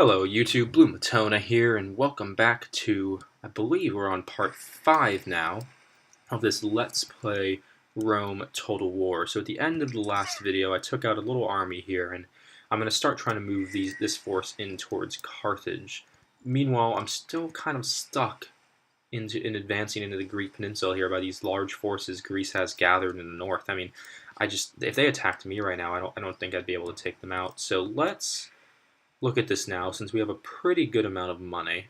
Hello YouTube, Blue Matona here, and welcome back to, I believe we're on part 5 now, of this Let's Play Rome Total War. So at the end of the last video, I took out a little army here, and I'm going to start trying to move this force in towards Carthage. Meanwhile, I'm still kind of stuck in advancing into the Greek peninsula here by these large forces Greece has gathered in the north. I mean, if they attacked me right now, I don't think I'd be able to take them out. So let's look at this now, since we have a pretty good amount of money.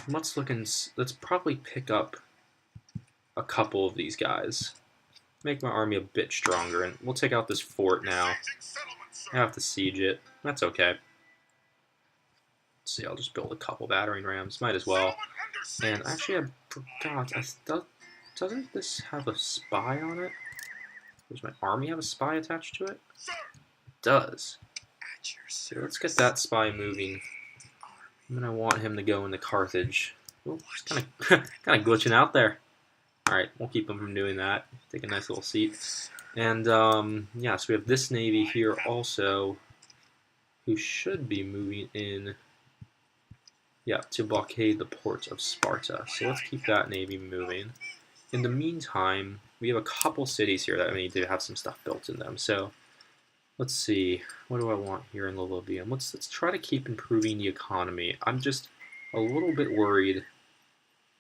Let's probably pick up a couple of these guys. Make my army a bit stronger, and we'll take out this fort now. I have to siege it. That's okay. Let's see, I'll just build a couple battering rams. Might as well. And actually, I forgot. Doesn't this have a spy on it? Does my army have a spy attached to it? It does. So let's get that spy moving. I'm gonna want him to go into Carthage. Oh, he's kind of glitching out there. All right, we'll keep him from doing that. Take a nice little seat. And yeah, so we have this navy here also, who should be moving in. Yeah, to blockade the port of Sparta. So let's keep that navy moving. In the meantime, we have a couple cities here that need to have some stuff built in them. So let's see, what do I want here in Lilybaeum? Let's try to keep improving the economy. I'm just a little bit worried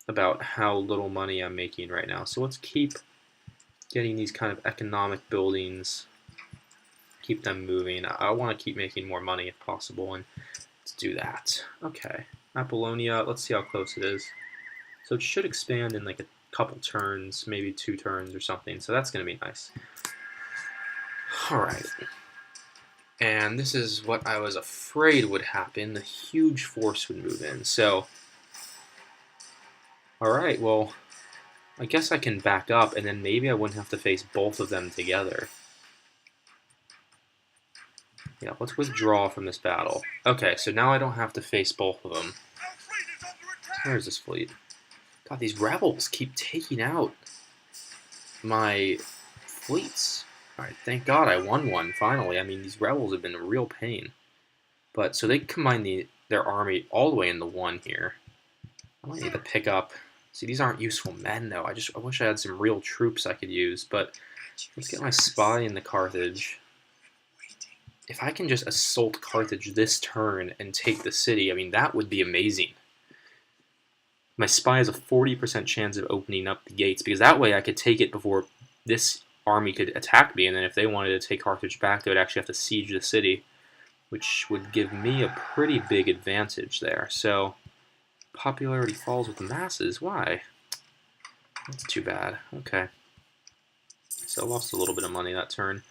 about how little money I'm making right now. So let's keep getting these kind of economic buildings, keep them moving. I want to keep making more money if possible, and let's do that. Okay, Apollonia, let's see how close it is. So it should expand in like a couple turns, maybe 2 turns or something, so that's going to be nice. Alright. And this is what I was afraid would happen. The huge force would move in. So, alright, well, I guess I can back up, and then maybe I wouldn't have to face both of them together. Yeah, let's withdraw from this battle. Okay, so now I don't have to face both of them. Where is this fleet? God, these rebels keep taking out my fleets. Alright, thank God I won one, finally. I mean, these rebels have been a real pain. But, so they combine their army all the way into one here. I might need to pick up... See, these aren't useful men, though. I wish I had some real troops I could use. But, let's get my spy into Carthage. If I can just assault Carthage this turn and take the city, I mean, that would be amazing. My spy has a 40% chance of opening up the gates, because that way I could take it before this army could attack me, and then if they wanted to take Carthage back, they would actually have to siege the city, which would give me a pretty big advantage there. So, popularity falls with the masses. Why? That's too bad. Okay. So I lost a little bit of money that turn.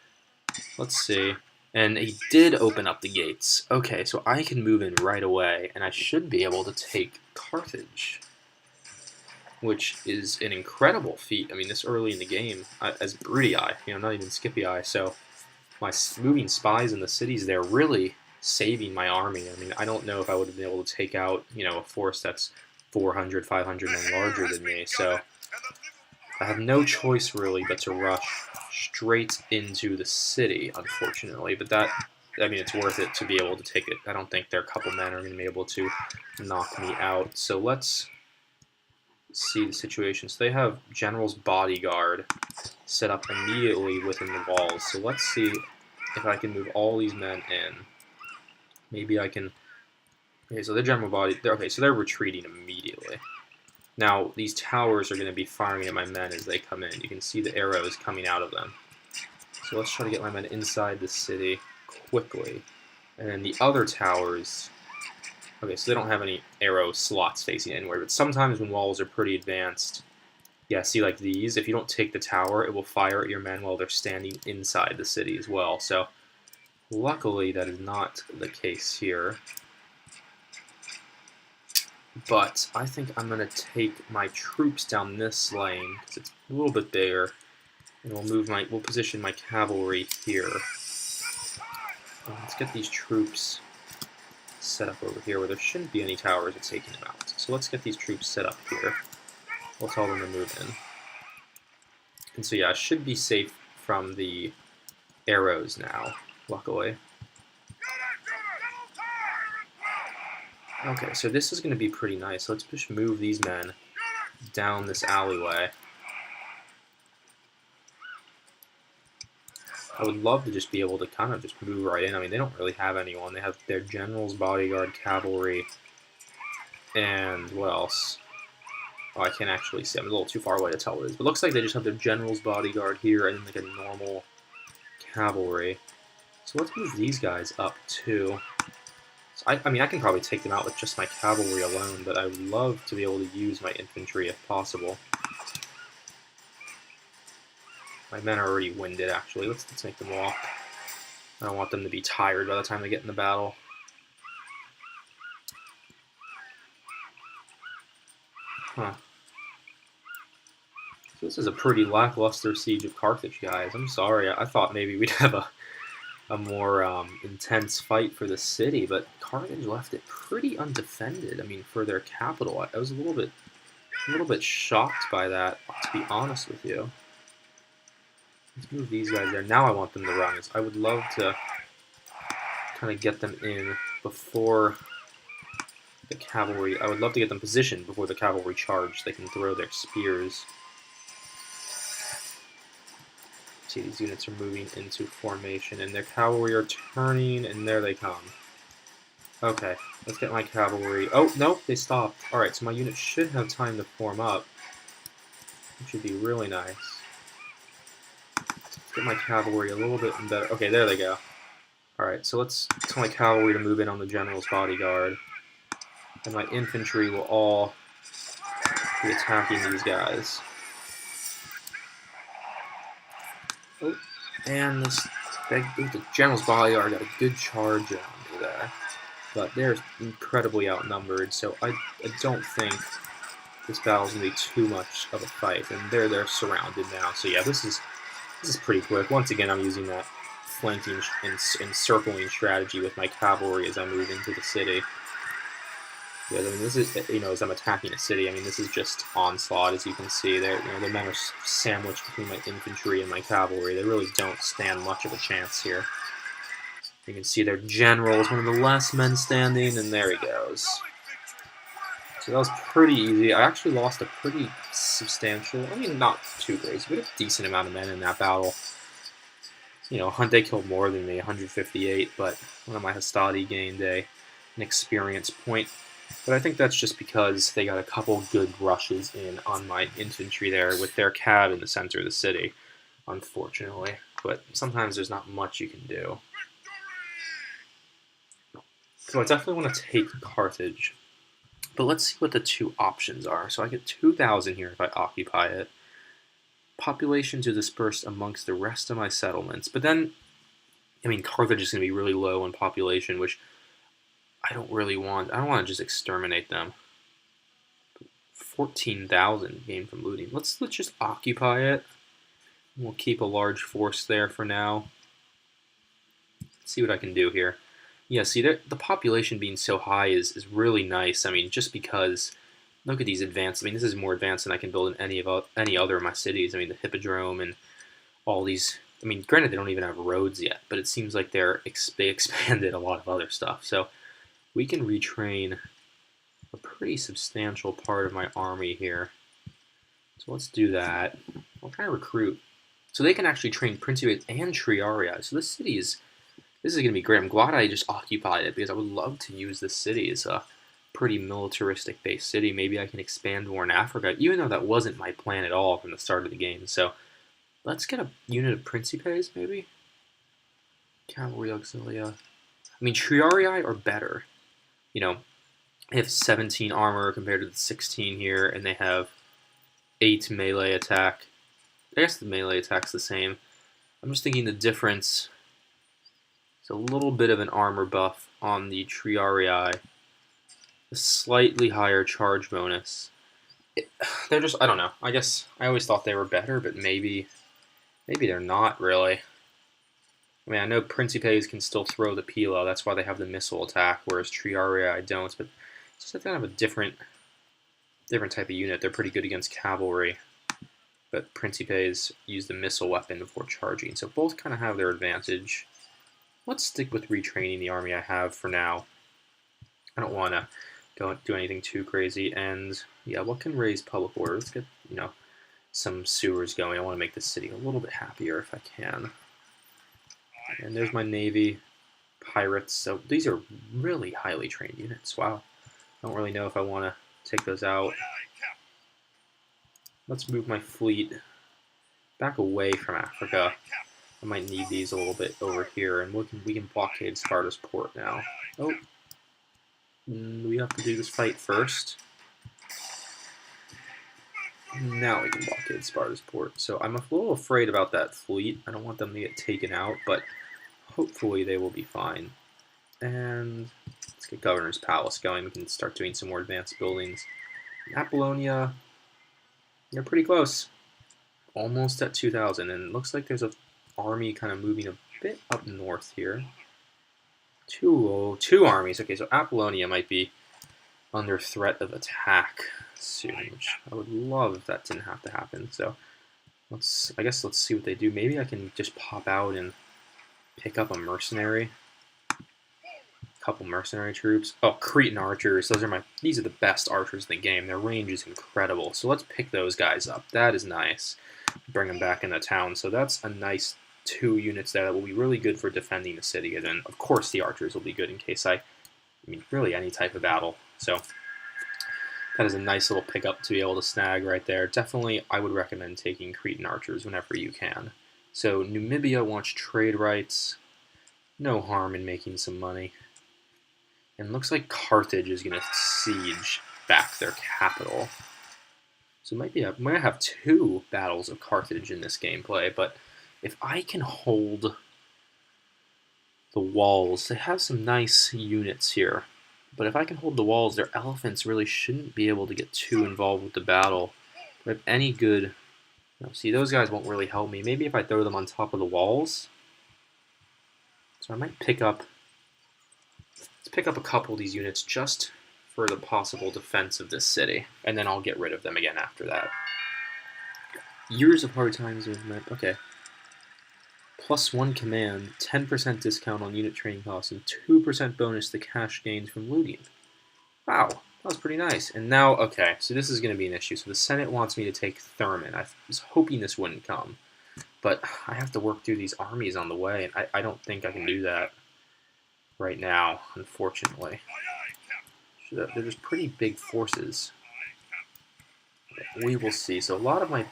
Let's see. And he did open up the gates. Okay, so I can move in right away, and I should be able to take Carthage, which is an incredible feat. I mean, this early in the game, as Brutii, not even Scipii, so my moving spies in the cities, they're really saving my army. I mean, I don't know if I would have been able to take out, a force that's 400, 500 men larger than me, so I have no choice, really, but to rush straight into the city, unfortunately, but it's worth it to be able to take it. I don't think their couple men are going to be able to knock me out, so let's see the situation. So they have General's Bodyguard set up immediately within the walls. So let's see if I can move all these men in. Maybe I can... Okay, so the General Body... Okay, so they're retreating immediately. Now, these towers are going to be firing at my men as they come in. You can see the arrows coming out of them. So let's try to get my men inside the city quickly. And then the other towers... Okay, so they don't have any arrow slots facing anywhere, but sometimes when walls are pretty advanced, yeah, see like these, if you don't take the tower, it will fire at your men while they're standing inside the city as well. So, luckily, that is not the case here. But I think I'm going to take my troops down this lane, because it's a little bit bigger, and we'll position my cavalry here. Let's get these troops set up over here where there shouldn't be any towers that's taking them out. So let's get these troops set up here. We'll tell them to move in. And so yeah, I should be safe from the arrows now, luckily. Okay, so this is going to be pretty nice. Let's just move these men down this alleyway. I would love to just be able to kind of just move right in. I mean, they don't really have anyone. They have their general's bodyguard, cavalry, and what else? Oh, I can't actually see. I'm a little too far away to tell what it is. But it looks like they just have their general's bodyguard here and then like a normal cavalry. So let's move these guys up too. So I mean, I can probably take them out with just my cavalry alone, but I would love to be able to use my infantry if possible. My men are already winded, actually. Let's make them walk. I don't want them to be tired by the time they get in the battle. Huh. So this is a pretty lackluster siege of Carthage, guys. I'm sorry. I thought maybe we'd have a more intense fight for the city, but Carthage left it pretty undefended. I mean, for their capital, I was a little bit shocked by that, to be honest with you. Let's move these guys there. Now I want them to rise. I would love to kind of get them in before the cavalry. I would love to get them positioned before the cavalry charge. They can throw their spears. See, these units are moving into formation, and their cavalry are turning, and there they come. Okay, let's get my cavalry. Oh, no, they stopped. Alright, so my unit should have time to form up, which would be really nice. Let's get my cavalry a little bit better. Okay, there they go. Alright, so let's tell my cavalry to move in on the general's bodyguard, and my infantry will all be attacking these guys. Oh, and the general's bodyguard got a good charge on me there. But they're incredibly outnumbered, so I don't think this battle's going to be too much of a fight. And they're surrounded now, so yeah, this is pretty quick. Once again, I'm using that flanking and encircling strategy with my cavalry as I move into the city. Yeah, I mean, this is, as I'm attacking a city, I mean, this is just onslaught, as you can see. The men are sandwiched between my infantry and my cavalry. They really don't stand much of a chance here. You can see their general is one of the last men standing, and there he goes. So that was pretty easy. I actually lost a pretty substantial, I mean, not too crazy, but a decent amount of men in that battle. Hunte killed more than me, 158, but one of my Hastati gained an experience point. But I think that's just because they got a couple good rushes in on my infantry there with their cab in the center of the city, unfortunately. But sometimes there's not much you can do. So I definitely want to take Carthage. But let's see what the two options are. So I get 2,000 here if I occupy it. Population to disperse amongst the rest of my settlements. But then, I mean, Carthage is going to be really low in population, which I don't really want. I don't want to just exterminate them. 14,000 gained from looting. Let's just occupy it. We'll keep a large force there for now. Let's see what I can do here. Yeah, see, the population being so high is really nice. I mean, just because, look at these advanced. I mean, this is more advanced than I can build in any other of my cities. I mean, the Hippodrome and all these. I mean, granted, they don't even have roads yet, but it seems like they expanded a lot of other stuff. So we can retrain a pretty substantial part of my army here. So let's do that. I'll try to recruit. So they can actually train Principes and Triarii. So this is going to be great. I'm glad I just occupied it because I would love to use this city as a pretty militaristic based city. Maybe I can expand more in Africa, even though that wasn't my plan at all from the start of the game. So let's get a unit of Principes, maybe? Cavalry Auxilia. I mean, Triarii are better. They have 17 armor compared to the 16 here, and they have 8 melee attack. I guess the melee attack's the same. I'm just thinking the difference. It's a little bit of an armor buff on the Triarii. A slightly higher charge bonus. They're just, I don't know. I guess I always thought they were better, but maybe they're not really. I mean, I know Principes can still throw the Pilo. That's why they have the missile attack, whereas Triarii don't. But it's just kind of a different type of unit. They're pretty good against cavalry, but Principes use the missile weapon before charging. So both kind of have their advantage. Let's stick with retraining the army I have for now. I don't want to don't do anything too crazy. And yeah, what can raise public order? Let's get, some sewers going. I want to make the city a little bit happier if I can. And there's my navy. Pirates. So these are really highly trained units. Wow. I don't really know if I want to take those out. Let's move my fleet back away from Africa. I might need these a little bit over here, and we can blockade Sparta's port now. Oh, we have to do this fight first. Now we can blockade Sparta's port. So I'm a little afraid about that fleet. I don't want them to get taken out, but hopefully they will be fine. And let's get Governor's Palace going. We can start doing some more advanced buildings. Apollonia, they're pretty close. Almost at 2,000, and it looks like there's an army kind of moving a bit up north here. Two armies. Okay, so Apollonia might be under threat of attack soon, which I would love if that didn't have to happen. So I guess let's see what they do. Maybe I can just pop out and pick up a mercenary. Couple mercenary troops. Oh, Cretan archers. These are the best archers in the game. Their range is incredible. So let's pick those guys up. That is nice. Bring them back into town. So that's a nice 2 units there that will be really good for defending the city. And then, of course, the archers will be good in case really any type of battle. So that is a nice little pickup to be able to snag right there. Definitely, I would recommend taking Cretan archers whenever you can. So Numibia wants trade rights. No harm in making some money. And it looks like Carthage is going to siege back their capital. So I might have 2 battles of Carthage in this gameplay, but if I can hold the walls, they have some nice units here. But if I can hold the walls, their elephants really shouldn't be able to get too involved with the battle. But if any good... see, those guys won't really help me. Maybe if I throw them on top of the walls. So I might pick up a couple of these units just for the possible defense of this city, and then I'll get rid of them again after that. Years of hard times with map. Okay. +1 command, 10% discount on unit training costs, and 2% bonus to cash gains from looting. Wow, that was pretty nice. And now, okay, so this is going to be an issue. So the Senate wants me to take Thurman. I was hoping this wouldn't come, but I have to work through these armies on the way, and I don't think I can do that right now, unfortunately. They're just pretty big forces. We will see. So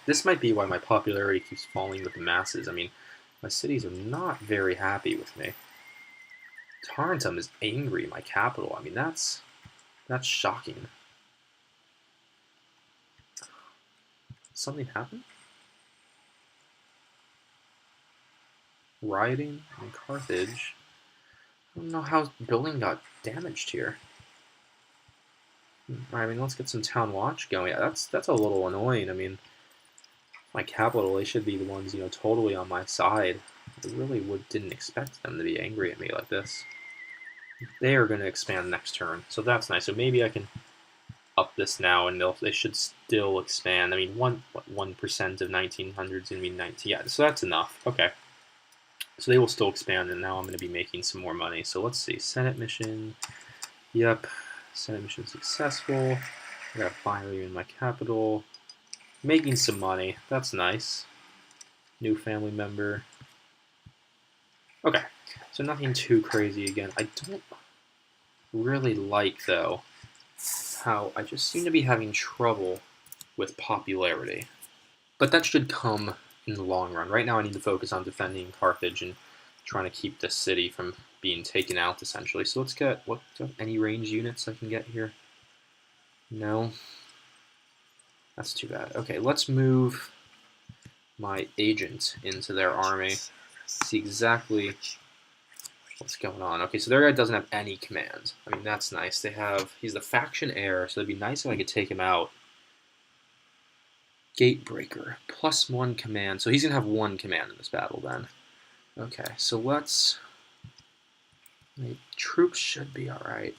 this might be why my popularity keeps falling with the masses. I mean, my cities are not very happy with me. Tarentum is angry, my capital. I mean, that's shocking. Something happened? Rioting in Carthage. I don't know how building got damaged here. I mean, let's get some town watch going. Yeah, that's a little annoying. I mean, my capital, they should be the ones, totally on my side. I really didn't expect them to be angry at me like this. They are going to expand next turn, so that's nice. So maybe I can up this now, and they should still expand. I mean, 1% of 1900 is going to be 19. Yeah, so that's enough. Okay. So they will still expand, and now I'm going to be making some more money. So let's see. Senate mission. Yep. Senate mission successful. I got a binary in my capital. Making some money. That's nice. New family member. Okay. So nothing too crazy again. I don't really like, though, how I just seem to be having trouble with popularity. But that should come in the long run. Right now I need to focus on defending Carthage and trying to keep this city from being taken out, essentially. So let's get, any range units I can get here? No. That's too bad. Okay, let's move my agent into their army. See exactly what's going on. Okay, so their guy doesn't have any command. I mean, that's nice. He's the faction heir, so it'd be nice if I could take him out. Gatebreaker, +1 command. So he's going to have 1 command in this battle then. Okay, so let's... My troops should be alright.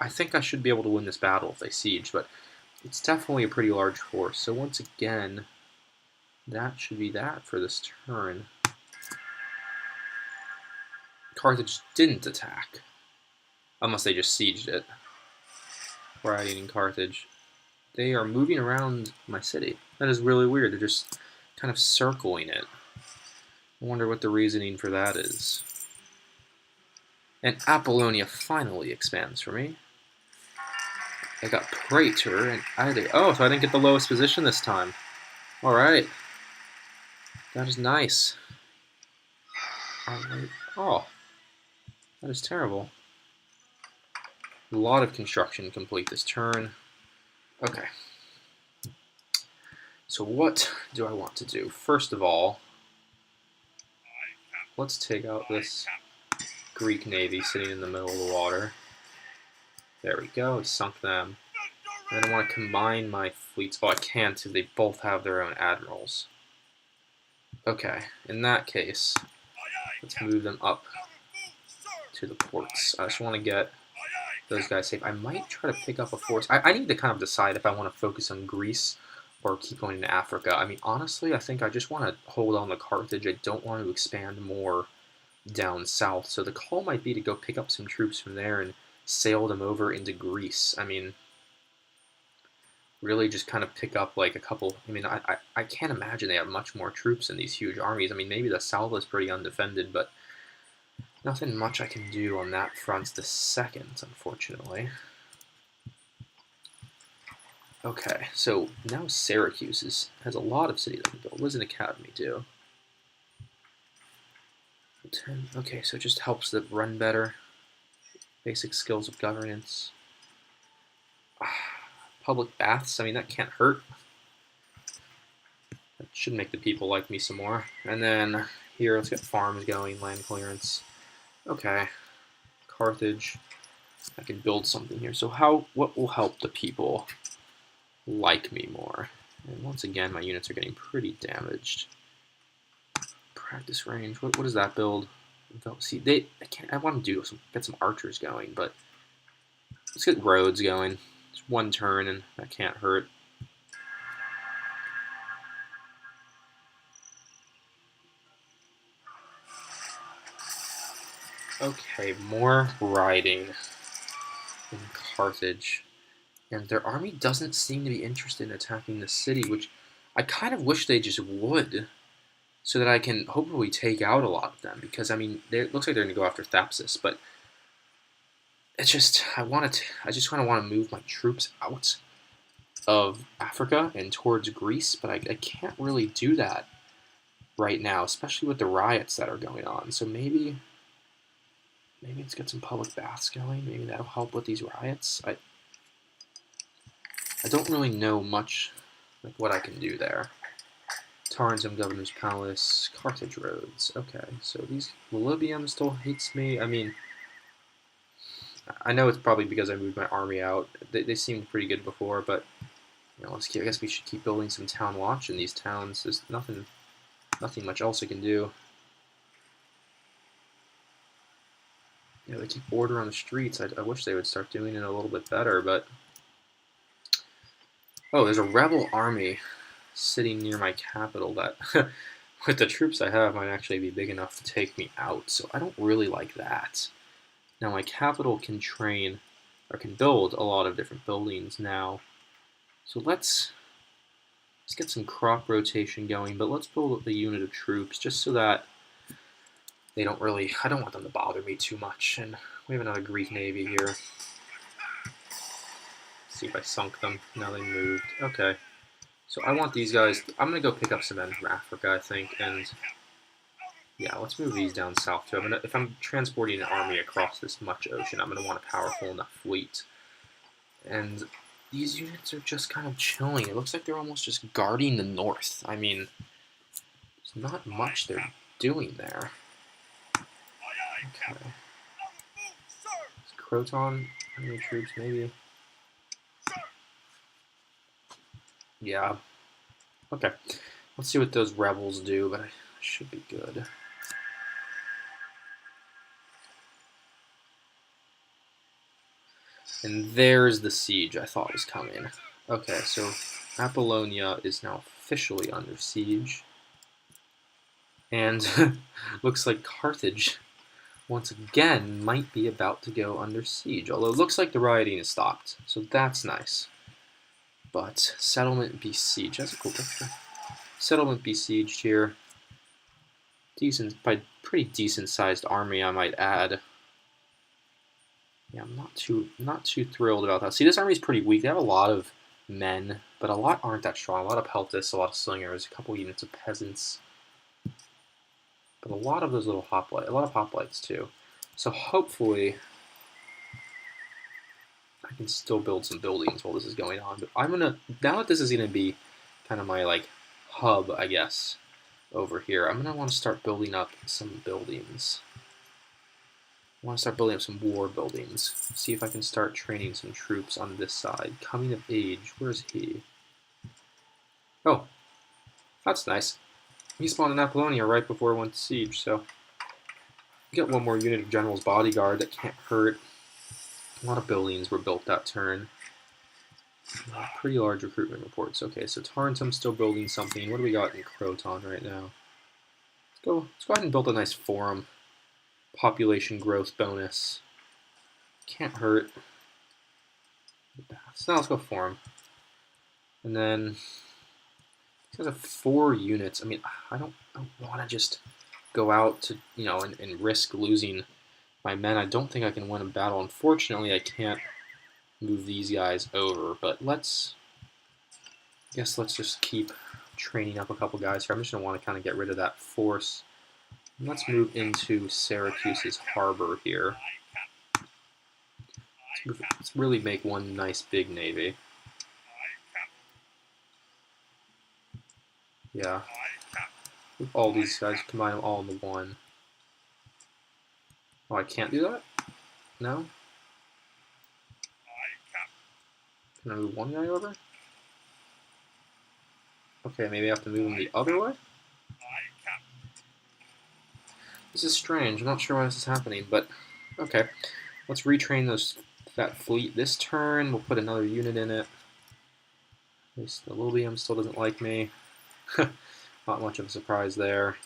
I think I should be able to win this battle if they siege, but it's definitely a pretty large force. So once again, that should be that for this turn. Carthage didn't attack, unless they just sieged it. rioting in Carthage. They are moving around my city. That is really weird. They're just kind of circling it. I wonder what the reasoning for that is. And Apollonia finally expands for me. I got Praetor and oh, so I didn't get the lowest position this time. Alright. That is nice. Oh, that is terrible. A lot of construction complete this turn. Okay. So what do I want to do? First of all, let's take out this Greek navy sitting in the middle of the water. There we go, I sunk them. And then I want to combine my fleets. Oh, I can't if they both have their own admirals. Okay, in that case, let's move them up to the ports. I just want to get those guys safe. I might try to pick up a force. I need to kind of decide if I want to focus on Greece or keep going into Africa. I mean, honestly, I think I just want to hold on to Carthage. I don't want to expand more down south. So the call might be to go pick up some troops from there and sail them over into Greece. I mean, really just kind of pick up like a couple. I mean, I can't imagine they have much more troops in these huge armies. I mean, maybe the south is pretty undefended, but nothing much I can do on that front the second, unfortunately. Okay, so now Syracuse has a lot of cities I can build. What does an academy do? 10. Okay, so it just helps it run better. Basic skills of governance. Public baths, I mean, that can't hurt. That should make the people like me some more. And then here, let's get farms going, land clearance. Okay, Carthage. I can build something here. So what will help the people like me more? And once again, my units are getting pretty damaged. Practice range. What does that build? See, I want to get some archers going, but let's get roads going. It's one turn, and that can't hurt. Okay, more riding in Carthage. And their army doesn't seem to be interested in attacking the city, which I kind of wish they just would, so that I can hopefully take out a lot of them. Because, I mean, it looks like they're going to go after Thapsus, but it's just, I just kind of want to move my troops out of Africa and towards Greece, but I can't really do that right now, especially with the riots that are going on. So maybe let's get some public baths going. Maybe that'll help with these riots. I don't really know much like what I can do there. Tarentum Governor's Palace, Carthage roads. Okay, so these Libyum still hates me. I mean, I know it's probably because I moved my army out. They seemed pretty good before, but you know, I guess we should keep building some town watch in these towns. There's nothing much else I can do. You know, they keep order on the streets. I wish they would start doing it a little bit better, but oh, there's a rebel army sitting near my capital that, with the troops I have, might actually be big enough to take me out. So I don't really like that. Now my capital can train, or can build a lot of different buildings now. So let's get some crop rotation going, but let's build up the unit of troops just so that they don't really, I don't want them to bother me too much. And we have another Greek navy here. See if I sunk them. Now they moved. Okay. So I want these guys, I'm going to go pick up some men from Africa, I think, and yeah, let's move these down south too. If I'm transporting an army across this much ocean, I'm going to want a powerful enough fleet. And these units are just kind of chilling. It looks like they're almost just guarding the north. I mean, there's not much they're doing there. Okay. Is Croton, how many troops, maybe? Yeah. Okay. Let's see what those rebels do, but I should be good. And there's the siege I thought was coming. Okay, so Apollonia is now officially under siege. And looks like Carthage once again, might be about to go under siege. Although it looks like the rioting has stopped, so that's nice. But settlement besieged. That's a cool picture. Settlement besieged here. Decent, by pretty decent-sized army, I might add. Yeah, I'm not too thrilled about that. See, this army's pretty weak. They have a lot of men, but a lot aren't that strong. A lot of peltists, a lot of slingers, a couple units of peasants, but a lot of those little hoplites, a lot of hoplites too. So hopefully, I can still build some buildings while this is going on. But I'm gonna, now that this is gonna be kind of my like hub, I guess, over here, I'm gonna want to start building up some buildings. I want to start building up some war buildings. See if I can start training some troops on this side. Coming of age, where's he? Oh, that's nice. He spawned in Apollonia right before it went to siege, so get one more unit of General's Bodyguard that can't hurt. A lot of buildings were built that turn. Pretty large recruitment reports. Okay, so Tarentum's still building something. What do we got in Croton right now? Let's go ahead and build a nice forum. Population growth bonus. Can't hurt. So now let's go forum. And then these guys have 4 units. I mean, I don't want to just go out to, you know, and risk losing my men. I don't think I can win a battle. Unfortunately, I can't move these guys over, but I guess let's just keep training up a couple guys here. I'm just going to want to kind of get rid of that force. And let's move into Syracuse's harbor here. Let's really make one nice big navy. Yeah. With all these guys, combine them all into one. Oh, I can't do that? No? Can I move one guy over? Okay, maybe I have to move him the other way? This is strange. I'm not sure why this is happening, but okay. Let's retrain that fleet this turn. We'll put another unit in it. At least the Lilium still doesn't like me. Not much of a surprise there.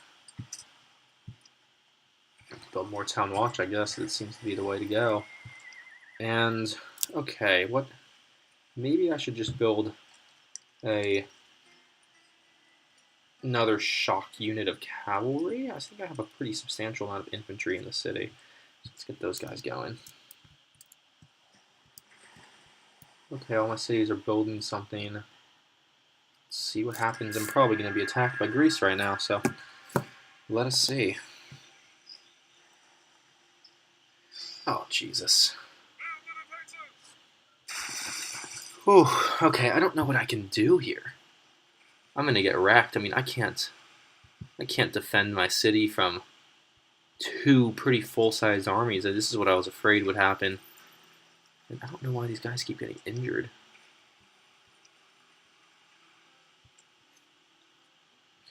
Build more Town Watch, I guess. It seems to be the way to go. And, okay, what... Maybe I should just build another shock unit of cavalry. I think I have a pretty substantial amount of infantry in the city. So let's get those guys going. Okay, all my cities are building something. Let's see what happens. I'm probably going to be attacked by Greece right now, so let us see. Oh, Jesus. Whew, okay, I don't know what I can do here. I'm gonna get wrecked. I mean, I can't defend my city from 2 pretty full-sized armies. This is what I was afraid would happen. And I don't know why these guys keep getting injured.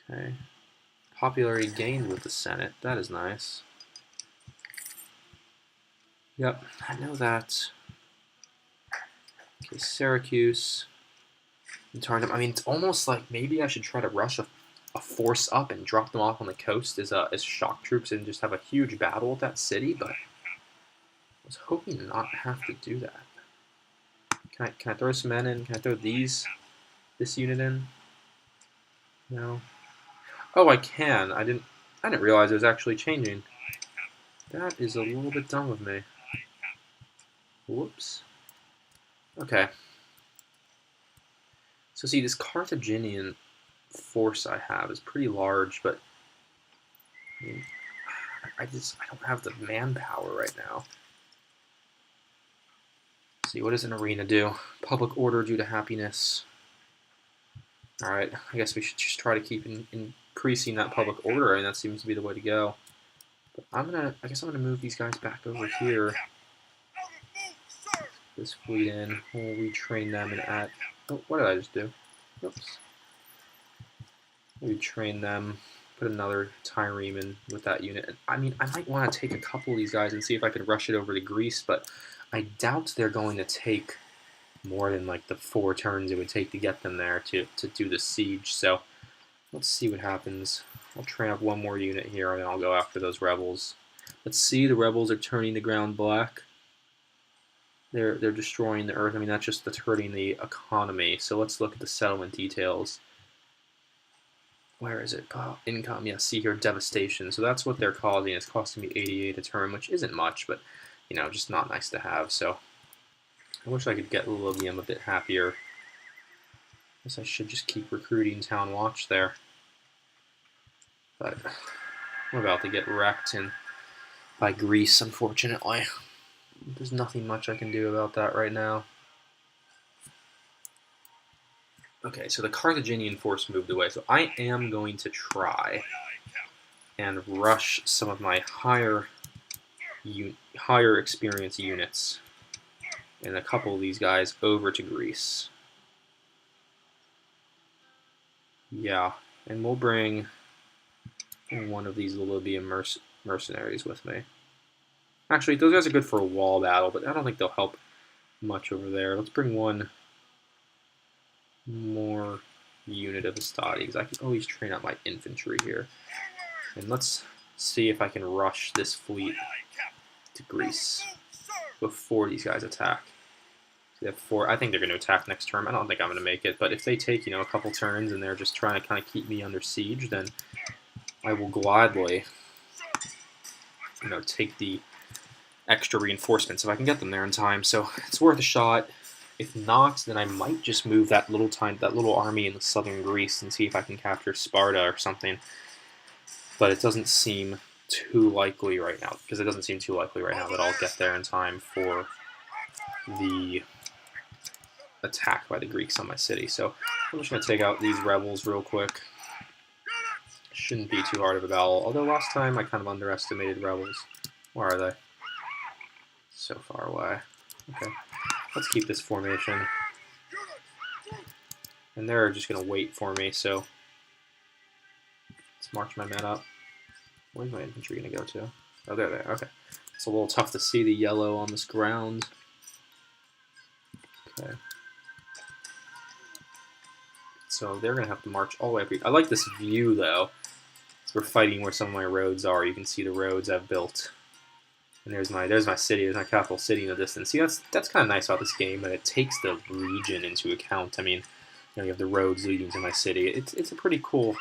Okay. Popularity gained with the Senate. That is nice. Yep, I know that. Okay, Syracuse. And Tarentum. I mean, it's almost like maybe I should try to rush a force up and drop them off on the coast as shock troops and just have a huge battle with that city, but I was hoping to not have to do that. Can I throw some men in? Can I throw this unit in? No. Oh, I can. I didn't realize it was actually changing. That is a little bit dumb of me. Whoops. Okay. So see, this Carthaginian force I have is pretty large, but I mean, I don't have the manpower right now. Let's see, what does an arena do? Public order due to happiness. Alright, I guess we should just try to keep increasing that public order, and that seems to be the way to go. But I guess I'm gonna move these guys back over here. This fleet in, we'll retrain them and add... Oh, what did I just do? Oops. Retrain them, put another trireme in with that unit. And, I mean, I might want to take a couple of these guys and see if I can rush it over to Greece, but I doubt they're going to take more than like the 4 turns it would take to get them there to do the siege. So let's see what happens. I'll train up one more unit here and then I'll go after those rebels. Let's see, the rebels are turning the ground black. They're destroying the earth. I mean, that's hurting the economy. So let's look at the settlement details. Where is it? Income. Yeah, see here, devastation. So that's what they're causing. It's costing me 88 a turn, which isn't much, but you know, just not nice to have. So I wish I could get Lilyum a bit happier. I guess I should just keep recruiting Town Watch there. But we're about to get wrecked by Greece, unfortunately. There's nothing much I can do about that right now. Okay, so the Carthaginian force moved away, so I am going to try and rush some of my higher experience units and a couple of these guys over to Greece. Yeah, and we'll bring one of these Libyan mercenaries with me. Actually, those guys are good for a wall battle, but I don't think they'll help much over there. Let's bring one more unit of Astades. I can always train out my infantry here. And let's see if I can rush this fleet to Greece before these guys attack. So they have 4. I think they're going to attack next turn. I don't think I'm going to make it, but if they take, you know, a couple turns and they're just trying to kind of keep me under siege, then I will gladly, you know, take the extra reinforcements if I can get them there in time. So it's worth a shot. If not, then I might just move that little army in southern Greece and see if I can capture Sparta or something. But it doesn't seem too likely right now, because it doesn't seem too likely right now that I'll get there in time for the attack by the Greeks on my city. So I'm just going to take out these rebels real quick. Shouldn't be too hard of a battle, although last time I kind of underestimated rebels. Where are they? So far away. Okay. Let's keep this formation. And they're just going to wait for me, so let's march my men up. Where's my infantry going to go to? Oh, they're there. Okay. It's a little tough to see the yellow on this ground. Okay. So they're going to have to march all the way up here. I like this view, though. We're fighting where some of my roads are. You can see the roads I've built. And there's my city, there's my capital city in the distance. See, that's kind of nice about this game, that it takes the region into account. I mean, you know, you have the roads leading to my city. It's a pretty cool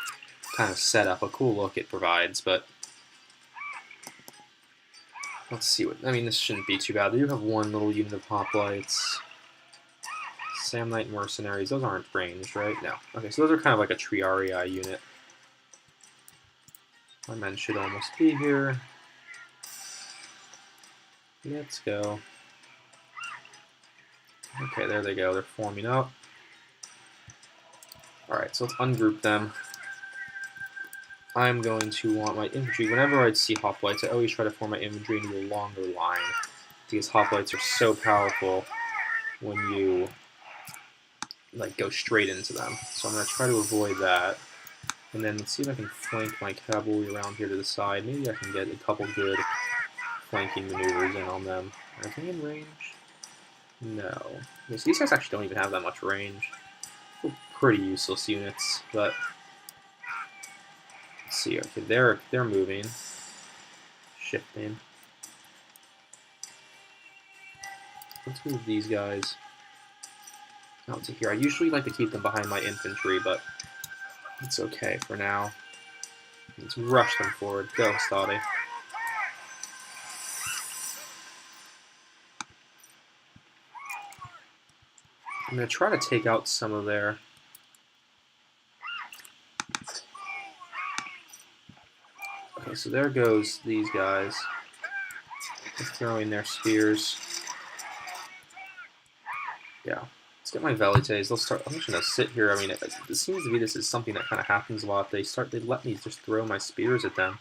kind of setup, a cool look it provides, but let's see what, I mean, this shouldn't be too bad. They do have one little unit of hoplites. Samnite mercenaries, those aren't ranged, right? No. Okay, so those are kind of like a Triarii unit. My men should almost be here. Let's go. Okay, there they go. They're forming up. Alright, so let's ungroup them. I'm going to want my infantry. Whenever I see hoplites, I always try to form my infantry into a longer line, because hoplites are so powerful when you like go straight into them. So I'm going to try to avoid that. And then let's see if I can flank my cavalry around here to the side. Maybe I can get a couple good flanking maneuvers in on them. Are they in range? No. Okay, so these guys actually don't even have that much range. They're pretty useless units, but let's see. Okay, they're moving, shifting. Let's move these guys out to here. I usually like to keep them behind my infantry, but it's okay for now. Let's rush them forward. Go, Astade. I'm going to try to take out some of their... Okay, so there goes these guys. They're throwing their spears. Yeah. Let's get my velites. They'll start... I'm just going to sit here. I mean, it seems to be this is something that kind of happens a lot. They let me just throw my spears at them.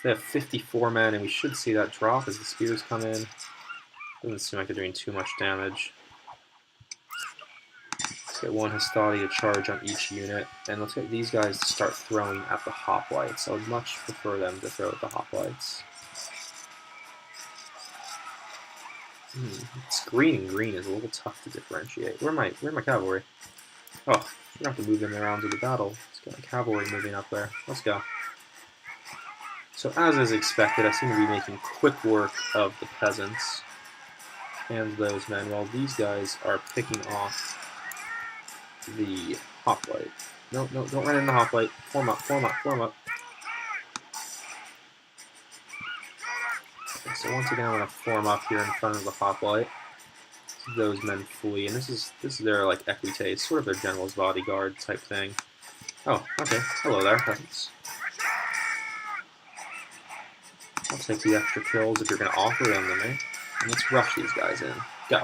They have 54 men, and we should see that drop as the spears come in. Doesn't seem like they're doing too much damage. Let's get one Hastati to charge on each unit, and let's get these guys to start throwing at the hoplites. I would much prefer them to throw at the hoplites. It's green and green is a little tough to differentiate. Where's my cavalry? Oh, I'm gonna have to move them around to the battle. Let's get my cavalry moving up there. Let's go. So as is expected, I seem to be making quick work of the peasants and those men, while these guys are picking off the hoplite. No, no, don't run into the hoplite. Form up, form up, form up. Okay, so once again, I'm going to form up here in front of the hoplite. So those men flee, and this is their like equite, sort of their general's bodyguard type thing. Oh, okay. Hello there, peasants. I'll take the extra kills if you're going to offer them to me. And let's rush these guys in. Go.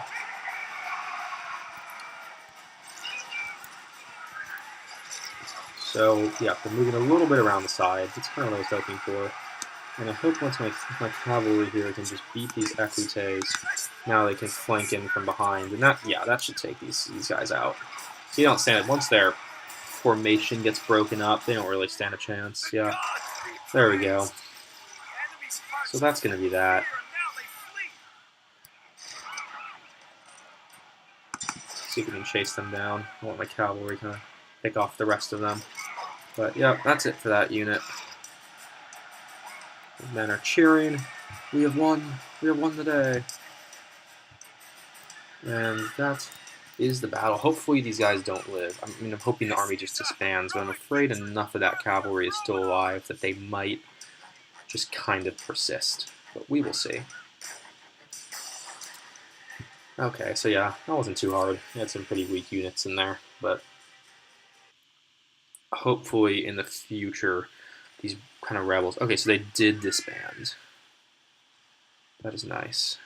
So, yeah, we're moving a little bit around the sides. That's kind of what I was hoping for. And I hope once my cavalry here can just beat these equites, now they can flank in from behind. And that should take these guys out. So you don't stand it. Once their formation gets broken up, they don't really stand a chance. Yeah. There we go. So that's going to be that. See if we can chase them down. I want my cavalry kind of pick off the rest of them. But yeah, that's it for that unit. The men are cheering. We have won. We have won the day. And that is the battle. Hopefully these guys don't live. I mean, I'm hoping the army just disbands, but I'm afraid enough of that cavalry is still alive that they might just kind of persist. But we will see. Okay, so yeah, that wasn't too hard. We had some pretty weak units in there, but hopefully in the future, these kind of rebels... Okay, so they did disband. That is nice.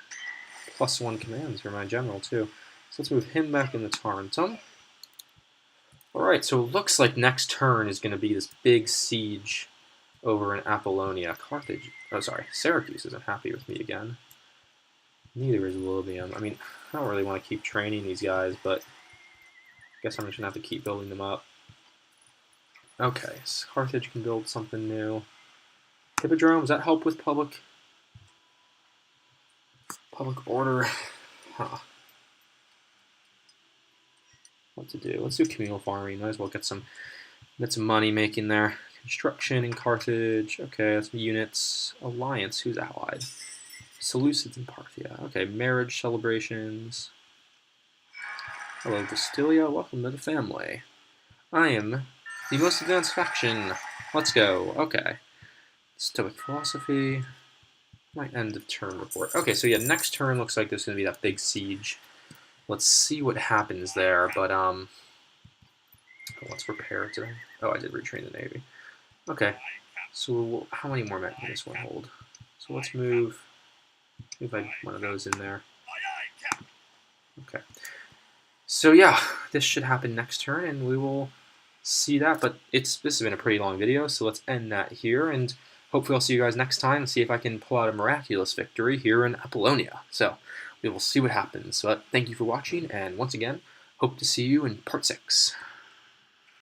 +1 commands for my general, too. So let's move him back into Tarentum. Alright, so it looks like next turn is going to be this big siege over in Apollonia. Carthage... Oh, sorry. Syracuse isn't happy with me again. Neither is Libium. I mean, I don't really want to keep training these guys, but I guess I'm just going to have to keep building them up. Okay, so Carthage can build something new. Hippodrome, does that help with public order? Huh. What to do? Let's do communal farming. Might as well get some money making there. Construction in Carthage. Okay, that's units. Alliance, who's allied? Seleucids in Parthia. Okay, marriage celebrations. Hello, Vastilia. Welcome to the family. I am the most advanced faction. Let's go. Okay. Stoic philosophy. My end of turn report. Okay, so yeah, next turn looks like there's going to be that big siege. Let's see what happens there, but, let's prepare today. Oh, I did retrain the Navy. Okay, so how many more men can this one hold? So let's move one of those in there. Okay. So yeah, this should happen next turn, and we will see that, but this has been a pretty long video, so let's end that here, and hopefully I'll see you guys next time and see if I can pull out a miraculous victory here in Apollonia. So we will see what happens. But thank you for watching, and once again, hope to see you in part 6.